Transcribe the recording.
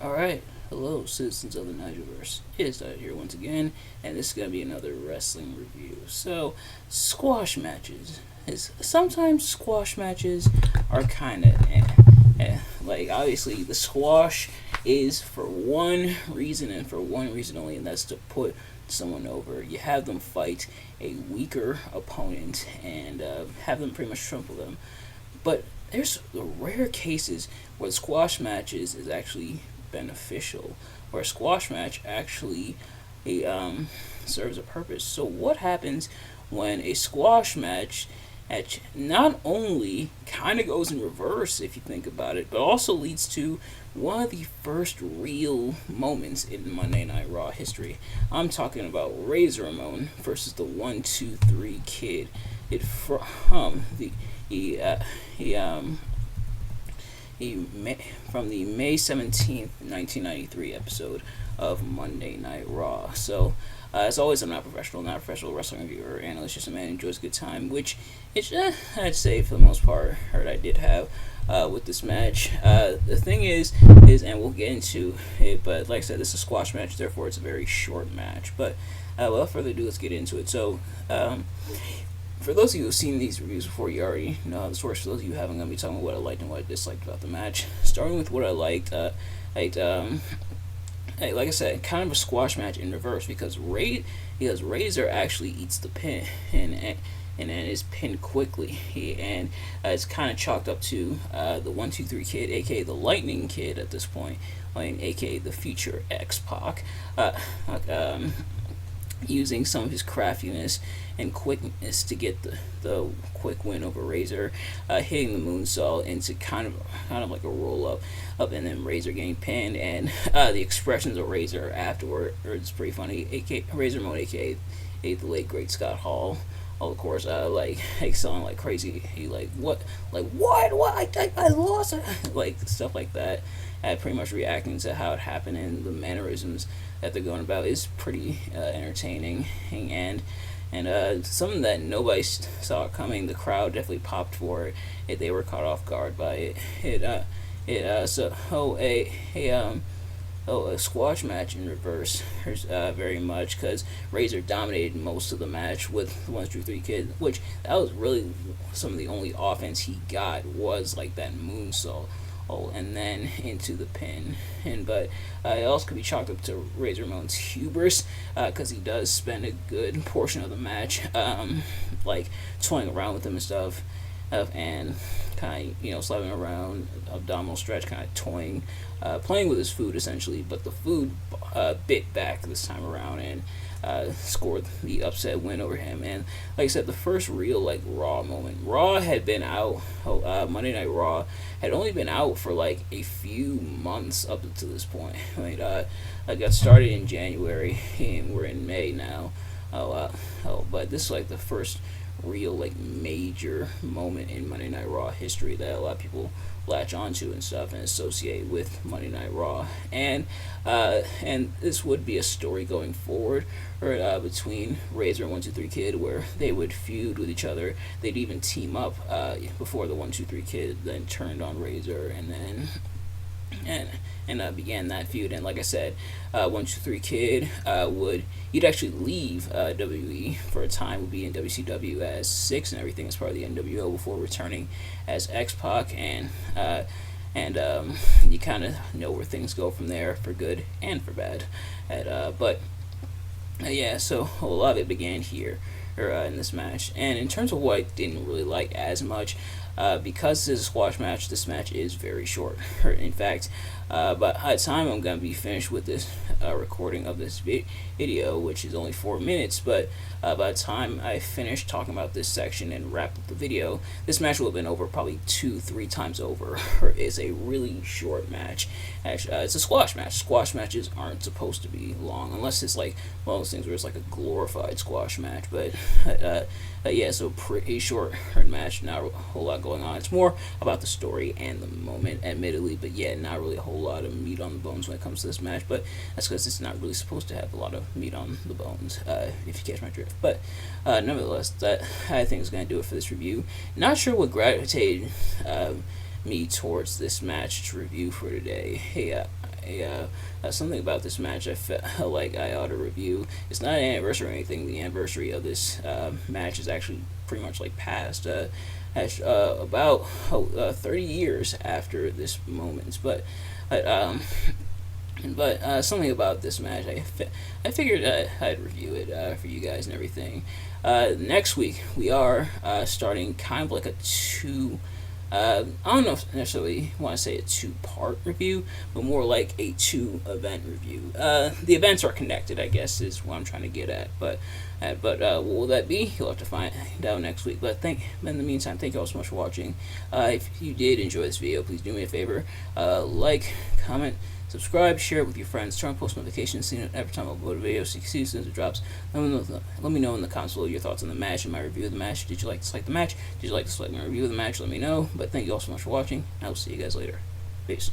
Alright, hello citizens of the Nigelverse. It is Nigel here once again, and this is going to be another wrestling review. So, squash matches. Sometimes squash matches are kind of like, obviously, the squash is for one reason and for one reason only, and that's to put someone over. You have them fight a weaker opponent and have them pretty much trample them. But there's the rare cases where the squash matches is actually beneficial, where a squash match actually serves a purpose. So what happens when a squash match not only kind of goes in reverse, if you think about it, but also leads to one of the first real moments in Monday Night Raw history? I'm talking about Razor Ramon versus the 1-2-3 Kid. It from from the May 17th, 1993 episode of Monday Night Raw. So, as always, I'm not a professional wrestling reviewer or analyst, just a man who enjoys a good time, which I'd say for the most part, I did have with this match. The thing is, and we'll get into it, but like I said, this is a squash match, therefore it's a very short match. But without further ado, let's get into it. So, for those of you who've seen these reviews before, you already know how this works. For those of you who haven't, I'm going to be talking about what I liked and what I disliked about the match. Starting with what I liked, like I said, kind of a squash match in reverse, because Razor actually eats the pin and then is pinned quickly. And it's kind of chalked up to the 1-2-3 Kid, aka the Lightning Kid at this point, aka the future X-Pac. Using some of his craftiness and quickness to get the quick win over Razor, hitting the moonsault into kind of like a roll up, and then Razor getting pinned, and the expressions of Razor afterward is pretty funny. Razor Ramon, aka the late great Scott Hall. Of course, like selling like crazy. He what I lost it, like stuff like that. Pretty much reacting to how it happened, and the mannerisms that they're going about is pretty entertaining, and something that nobody saw coming. The crowd definitely popped for it. They were caught off guard by it. A squash match in reverse, very much, because Razor dominated most of the match with the 1-2-3 Kid, which that was really some of the only offense he got, was like that moonsault. And then into the pin, but it also could be chalked up to Razor Ramon's hubris, because he does spend a good portion of the match like toying around with him and stuff, and kind of slapping around, abdominal stretch, kind of toying, playing with his food essentially. But the food bit back this time around and scored the upset win over him. And like I said, the first real Raw moment. Raw had been out. Monday Night Raw had only been out for like a few months up to this point. I got started in January and we're in May now. But this is like the first real major moment in Monday Night Raw history that a lot of people latch onto and stuff and associate with Monday Night Raw. And this would be a story going forward, between Razor and 1-2-3 Kid, where they would feud with each other. They'd even team up before the 1-2-3 Kid then turned on Razor, and then began that feud. And like I said, 1-2-3 Kid he'd actually leave WWE for a time, would be in WCW as Six and everything as part of the NWO before returning as X-Pac, and you kind of know where things go from there, for good and for bad. So a lot of it began here, in this match. And in terms of what I didn't really like as much, because this is a squash match, this match is very short. In fact, by the time I'm going to be finished with this recording of this video, which is only 4 minutes, but by the time I finish talking about this section and wrap up the video, this match will have been over probably 2-3 times over. It's a really short match. Actually, it's a squash match. Squash matches aren't supposed to be long, unless it's like one of those things where it's like a glorified squash match. But so pretty short match, not a whole lot going on. It's more about the story and the moment, admittedly, but not really a whole lot of meat on the bones when it comes to this match. But that's because it's not really supposed to have a lot of meat on the bones, if you catch my drift. But nevertheless, that I think is going to do it for this review. Not sure what gravitated me towards this match to review for today. something about this match I felt like I ought to review. It's not an anniversary or anything. The anniversary of this match is actually pretty much like past. About 30 years after this moment, but something about this match, I figured I'd review it for you guys and everything. Next week, we are starting kind of like a two. I don't know if necessarily want to say a two-part review, but more like a two-event review. The events are connected, I guess, is what I'm trying to get at. But what will that be? You'll have to find out next week. But in the meantime, thank you all so much for watching. If you did enjoy this video, please do me a favor, like, comment, subscribe, share it with your friends, turn on post notifications, so every time I upload a video, so you can see as soon as it drops. Let me know in the comments below your thoughts on the match and my review of the match. Did you like to select the match? Did you like to select my review of the match? Let me know. But thank you all so much for watching. I will see you guys later. Peace.